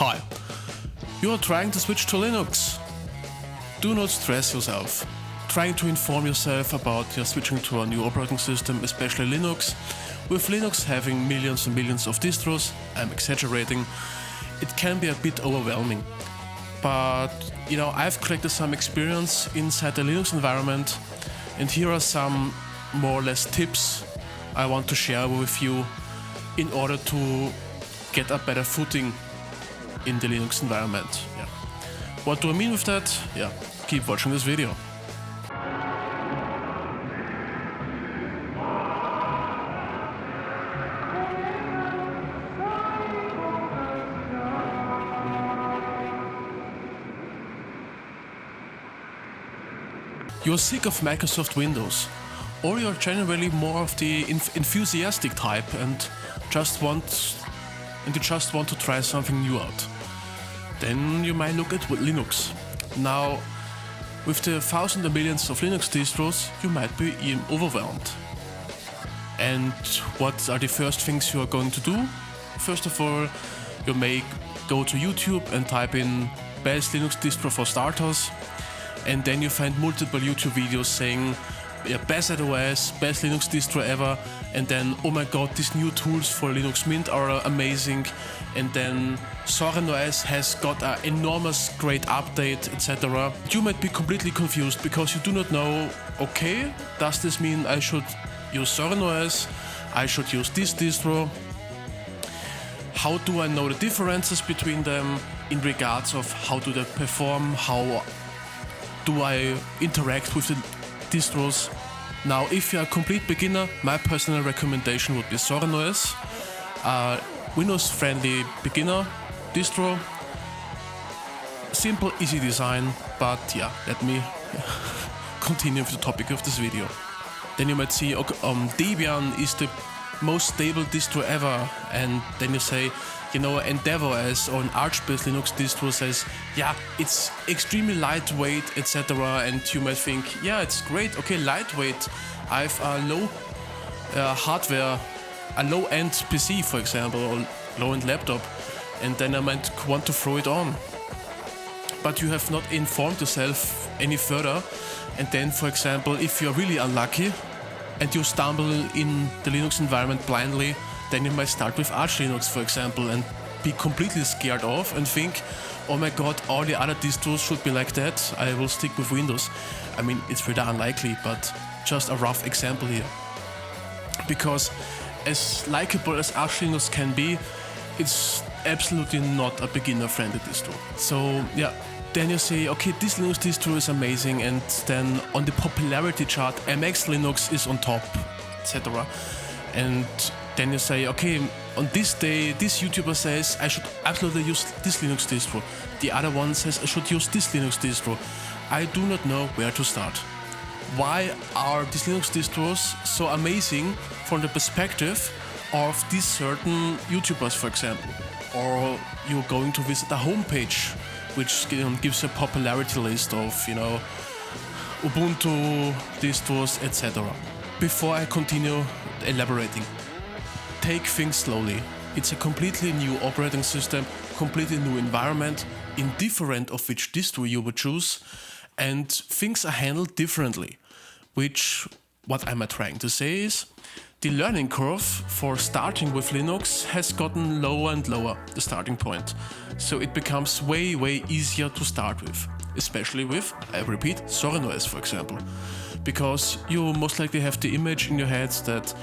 Hi, you are trying to switch to Linux. Do not stress yourself. Trying to inform yourself about your switching to a new operating system, especially Linux. With Linux having millions and millions of distros, I'm exaggerating, it can be a bit overwhelming. But, I've collected some experience inside the Linux environment, and here are some more or less tips I want to share with you in order to get a better footing in the Linux environment. Yeah. What do I mean with that? Yeah, keep watching this video. You're sick of Microsoft Windows, or you're generally more of the enthusiastic type and you just want to try something new out. Then you might look at Linux. Now, with the thousands and millions of Linux distros, you might be overwhelmed. And what are the first things you are going to do? First of all, you may go to YouTube and type in best Linux distro for starters, and then you find multiple YouTube videos saying best OS, best Linux distro ever, and then oh my god, these new tools for Linux Mint are amazing, and then SorenOS has got an enormous great update, etc. You might be completely confused because you do not know, okay, does this mean I should use SorenOS, I should use this distro? How do I know the differences between them in regards of how do they perform, how do I interact with the distros? Now, if you're a complete beginner, my personal recommendation would be SorenOS, Windows-friendly beginner distro. Simple, easy design, but yeah, let me continue with the topic of this video. Then you might see, Debian is the most stable distro ever, and then you say, EndeavorsOS or an Arch-based Linux distro says, yeah, it's extremely lightweight, etc. And you might think, yeah, it's great, okay, lightweight. I have a low hardware, a low-end PC, for example, or low-end laptop, and then I might want to throw it on. But you have not informed yourself any further, and then, for example, if you're really unlucky and you stumble in the Linux environment blindly, then you might start with Arch Linux, for example, and be completely scared off and think, oh my god, all the other distros should be like that, I will stick with Windows. I mean, it's really unlikely, but just a rough example here. Because as likable as Arch Linux can be, it's absolutely not a beginner-friendly distro. So yeah, then you say, okay, this Linux distro is amazing, and then on the popularity chart, MX Linux is on top, etc. And then you say, okay, on this day, this YouTuber says I should absolutely use this Linux distro. The other one says I should use this Linux distro. I do not know where to start. Why are these Linux distros so amazing from the perspective of these certain YouTubers, for example? Or you're going to visit a homepage which gives a popularity list of, Ubuntu distros, etc. Before I continue elaborating, take things slowly. It's a completely new operating system, completely new environment, indifferent of which distro you would choose, and things are handled differently. What am I trying to say is, the learning curve for starting with Linux has gotten lower and lower, the starting point. So it becomes way, way easier to start with, especially with, I repeat, SorenOS, for example. Because you most likely have the image in your head that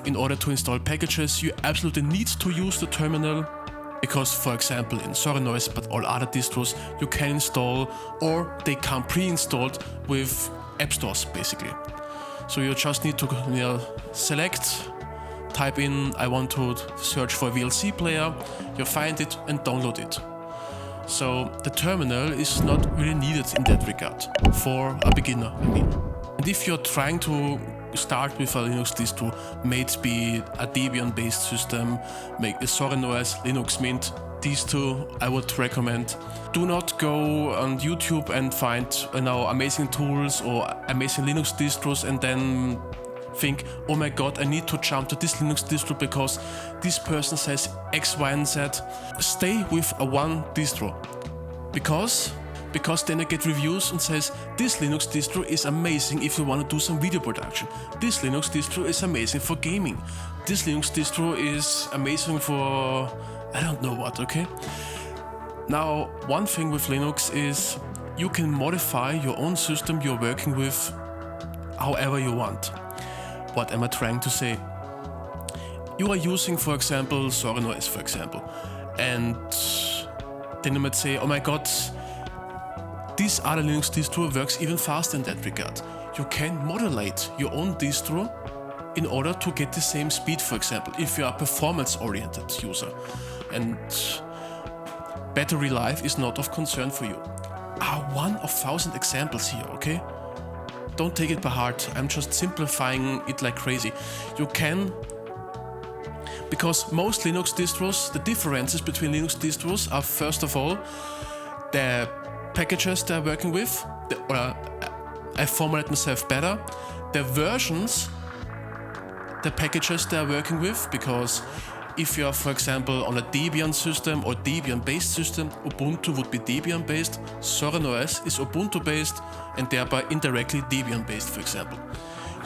in order to install packages, you absolutely need to use the terminal. Because, for example, in SorenOS, but all other distros, you can install, or they come pre-installed with app stores, basically. So you just need to select, type in, I want to search for a VLC player, you find it and download it. So the terminal is not really needed in that regard, for a beginner, I mean. And if you're trying to start with a Linux distro, may it be a Debian-based system, make a SorenOS, Linux Mint, these two I would recommend. Do not go on YouTube and find amazing tools or amazing Linux distros and then think, oh my god, I need to jump to this Linux distro because this person says X, Y, and Z. Stay with a one distro. Because then I get reviews and says, this Linux distro is amazing if you want to do some video production. This Linux distro is amazing for gaming. This Linux distro is amazing for I don't know what, okay? Now, one thing with Linux is you can modify your own system you're working with however you want. What am I trying to say? You are using, for example, SoundCreation, for example, and then you might say, oh my god, this other Linux distro works even faster in that regard. You can modulate your own distro in order to get the same speed, for example, if you are a performance-oriented user and battery life is not of concern for you. One of 1,000 examples here, okay? Don't take it by heart, I'm just simplifying it like crazy. You can, because most Linux distros, the differences between Linux distros are first of all the packages they're working with, I formulate myself better, the versions, the packages they're working with, because if you are, for example, on a Debian system or Debian-based system, Ubuntu would be Debian-based, SoundCreation is Ubuntu-based, and thereby indirectly Debian-based, for example.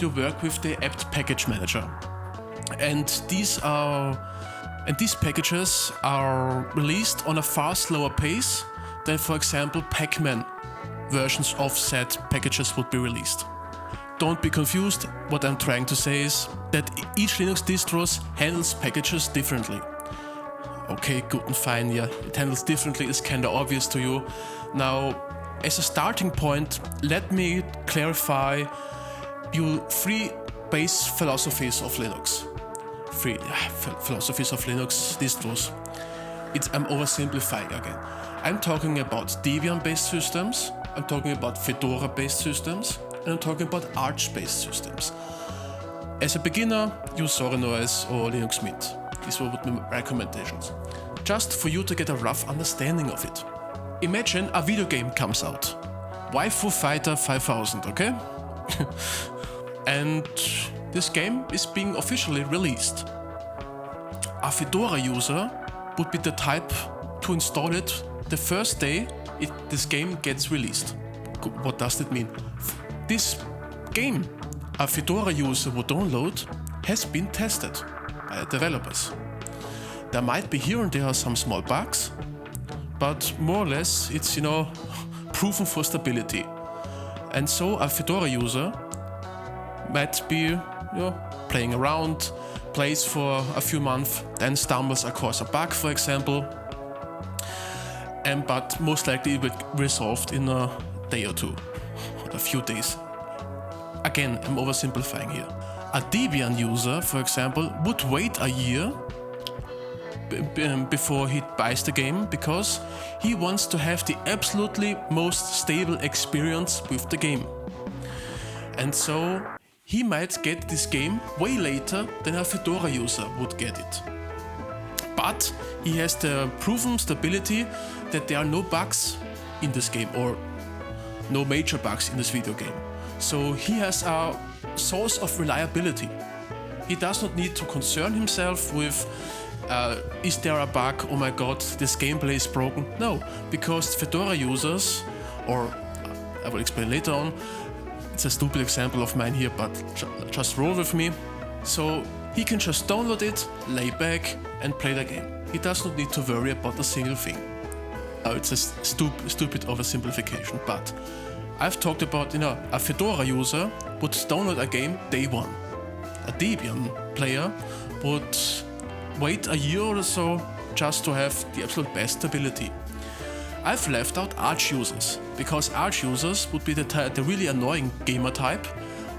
You work with the apt package manager, and these packages are released on a far slower pace than, for example, Pacman versions of said packages would be released. Don't be confused, what I'm trying to say is that each Linux distro handles packages differently. Okay, good and fine, yeah, it handles differently, it's kinda obvious to you. Now, as a starting point, let me clarify you 3 base philosophies of Linux. 3 philosophies of Linux distros. I'm oversimplifying again. I'm talking about Debian-based systems, I'm talking about Fedora-based systems, and I'm talking about Arch-based systems. As a beginner, use SoundCreation or Linux Mint. These would be my recommendations. Just for you to get a rough understanding of it. Imagine a video game comes out. Waifu Fighter 5000, okay? And this game is being officially released. A Fedora user would be the type to install it the first day this game gets released. What does that mean? This game a Fedora user would download has been tested by the developers. There might be here and there some small bugs, but more or less it's, proven for stability. And so a Fedora user might be, playing around, plays for a few months, then stumbles across a bug, for example, but most likely it will be resolved in a day or two, or a few days. Again, I'm oversimplifying here. A Debian user, for example, would wait a year before he buys the game because he wants to have the absolutely most stable experience with the game. And so he might get this game way later than a Fedora user would get it. But he has the proven stability that there are no bugs in this game, or no major bugs in this video game. So he has a source of reliability. He does not need to concern himself with is there a bug, oh my god, this gameplay is broken. No, because Fedora users, or I will explain later on, it's a stupid example of mine here, but just roll with me. So he can just download it, lay back and play the game. He does not need to worry about a single thing. It's a stupid oversimplification, but I've talked about, a Fedora user would download a game day one. A Debian player would wait a year or so just to have the absolute best stability. I've left out Arch users, because Arch users would be the really annoying gamer type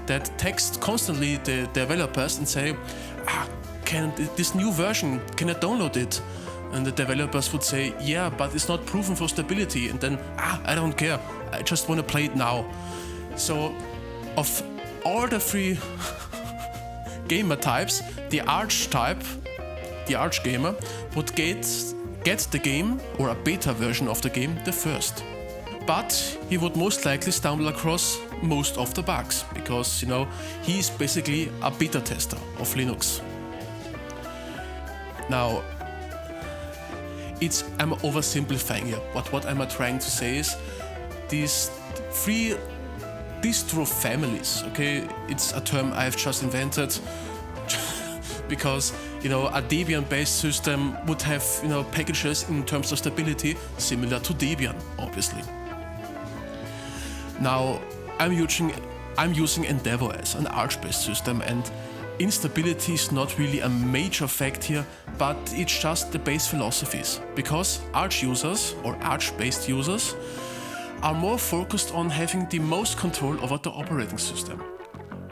that text constantly the developers and say, this new version, can I download it? And the developers would say, yeah, but it's not proven for stability. And then, I don't care, I just want to play it now. So, of all the 3 gamer types, the Arch type, the Arch gamer, would get the game, or a beta version of the game, the first. But he would most likely stumble across most of the bugs, because he's basically a beta tester of Linux. Now, I'm oversimplifying here, but what I'm trying to say is these 3 distro families, okay, it's a term I've just invented because a Debian-based system would have packages in terms of stability similar to Debian, obviously. Now I'm using EndeavorsOS, an Arch-based system, and instability is not really a major fact here, but it's just the base philosophies, because Arch users or Arch-based users are more focused on having the most control over the operating system,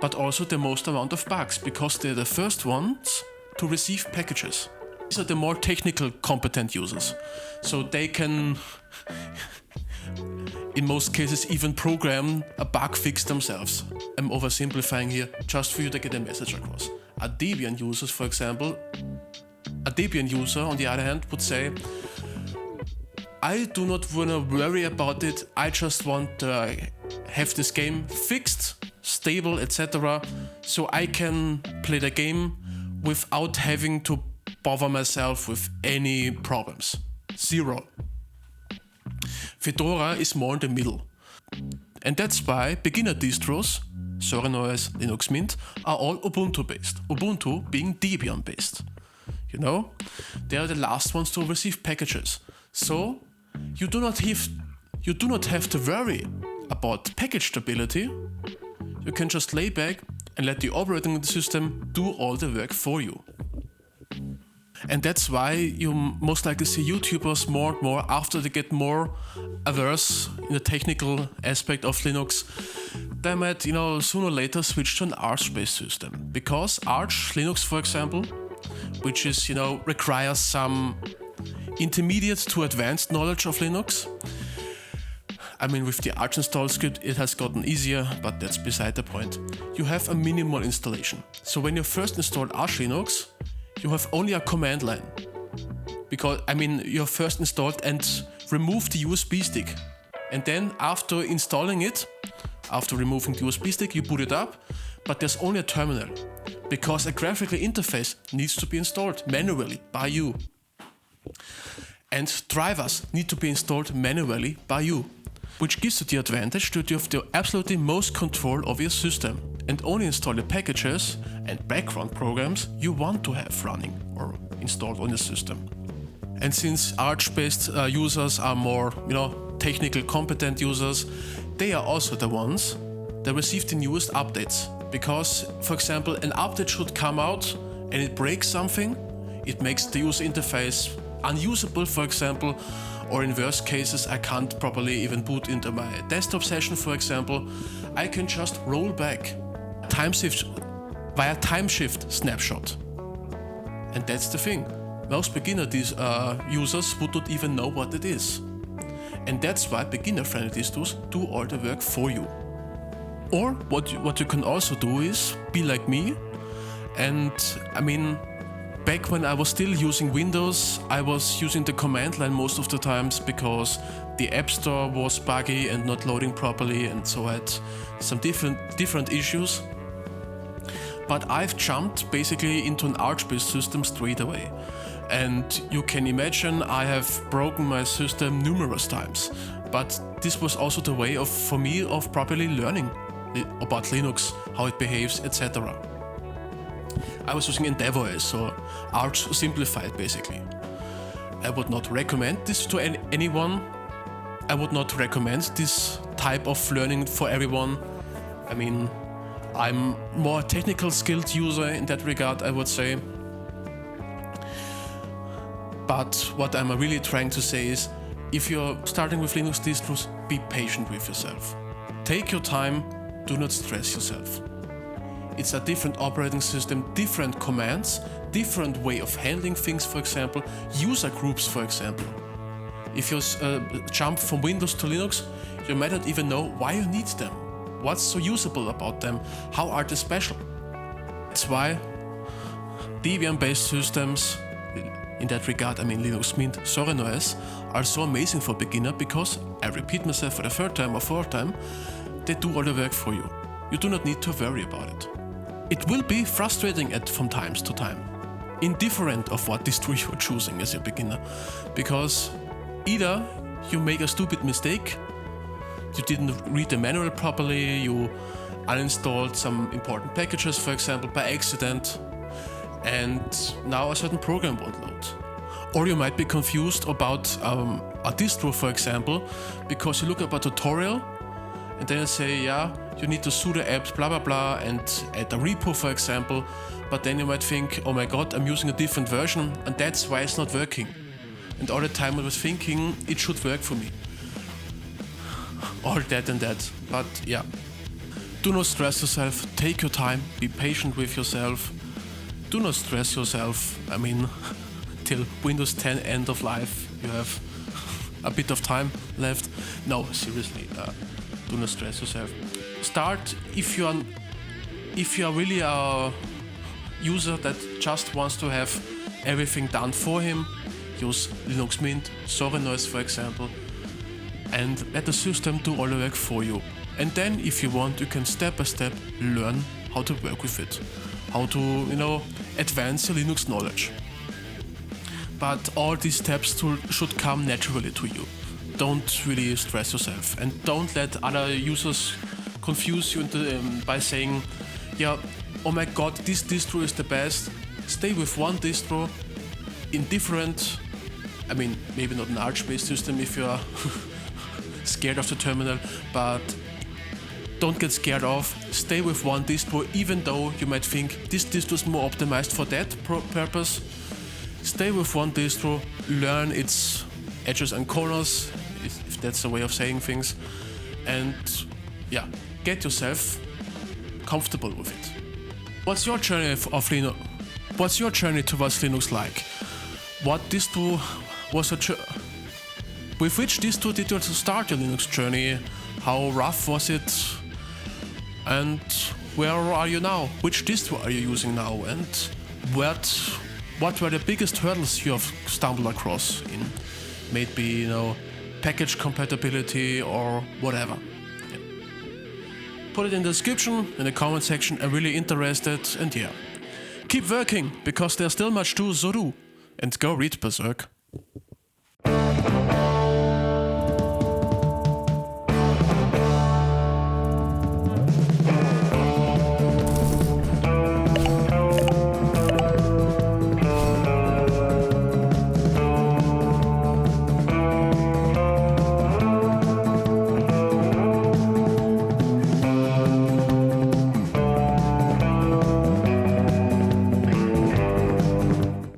but also the most amount of bugs, because they're the first ones to receive packages. These are the more technical competent users, so they can in most cases even program a bug fix themselves. I'm oversimplifying here just for you to get a message across. A Debian user, for example, on the other hand would say, I do not want to worry about it, I just want to have this game fixed, stable, etc. so I can play the game without having to bother myself with any problems. Zero. Fedora is more in the middle. And that's why beginner distros, SorenOS, Linux Mint, are all Ubuntu based. Ubuntu being Debian based. They are the last ones to receive packages. So you do not have to worry about package stability. You can just lay back and let the operating system do all the work for you. And that's why you most likely see YouTubers more and more, after they get more averse in the technical aspect of Linux, they might, sooner or later switch to an Arch-based system. Because Arch Linux, for example, which is, requires some intermediate to advanced knowledge of Linux. I mean, with the Arch install script, it has gotten easier, but that's beside the point. You have a minimal installation. So when you first install Arch Linux, you have only a command line. Because, you first installed and removed the USB stick. And then after installing it, after removing the USB stick, you boot it up, but there's only a terminal. Because a graphical interface needs to be installed manually by you. And drivers need to be installed manually by you. Which gives you the advantage that you have the absolutely most control of your system and only install the packages and background programs you want to have running or installed on your system. And since Arch-based users are more, technical competent users, they are also the ones that receive the newest updates. Because, for example, an update should come out and it breaks something, it makes the user interface unusable, for example, or in worst cases I can't properly even boot into my desktop session, for example, I can just roll back via timeshift snapshot. And that's the thing. Most beginner users would not even know what it is. And that's why beginner-friendly distros do all the work for you. Or what you can also do is be like me. And back when I was still using Windows, I was using the command line most of the times because the App Store was buggy and not loading properly, and so I had some different issues. But I've jumped basically into an Arch-based system straight away. And you can imagine I have broken my system numerous times. But this was also the way for me of properly learning about Linux, how it behaves, etc. I was using EndeavorsOS, so Arch simplified basically. I would not recommend this to anyone. I would not recommend this type of learning for everyone. I'm more technical skilled user in that regard, I would say. But what I'm really trying to say is, if you're starting with Linux distros, be patient with yourself. Take your time, do not stress yourself. It's a different operating system, different commands, different way of handling things, for example, user groups, for example. If you jump from Windows to Linux, you might not even know why you need them. What's so usable about them? How are they special? That's why Debian-based systems, in that regard, Linux Mint, SorenOS, are so amazing for beginner, because, I repeat myself for the third time or fourth time, they do all the work for you. You do not need to worry about it. It will be frustrating from time to time, indifferent of what distro you're choosing as a beginner, because either you make a stupid mistake, you didn't read the manual properly, you uninstalled some important packages, for example, by accident, and now a certain program won't load. Or you might be confused about a distro, for example, because you look up a tutorial and then you say, yeah, you need to sudo apps, blah blah blah, and add a repo, for example, but then you might think, oh my god, I'm using a different version and that's why it's not working. And all the time I was thinking it should work for me. All that and that, but yeah. Do not stress yourself, take your time, be patient with yourself. Do not stress yourself, I mean, till Windows 10 end of life, you have a bit of time left. No, seriously, do not stress yourself. Start if you are really a user that just wants to have everything done for him. Use Linux Mint, Sorry Noise for example, and let the system do all the work for you. And then if you want, you can step by step learn how to work with it, how to, advance your Linux knowledge. But all these steps should come naturally to you. Don't really stress yourself, and don't let other users confuse you by saying, yeah, oh my god, this distro is the best. Stay with one distro in different, I mean, maybe not an Arch-based system if you are scared of the terminal, but don't get scared off. Stay with one distro, even though you might think this distro is more optimized for that purpose. Stay with one distro, learn its edges and corners, if that's the way of saying things, and yeah, get yourself comfortable with it. What's your journey of Linux? What's your journey towards Linux like? What distro was with which distro did you start your Linux journey? How rough was it? And where are you now? Which distro are you using now? And what were the biggest hurdles you have stumbled across in maybe, package compatibility or whatever? Yeah. Put it in the description, in the comment section. I'm really interested, and yeah. Keep working, because there's still much to do, and go read Berserk.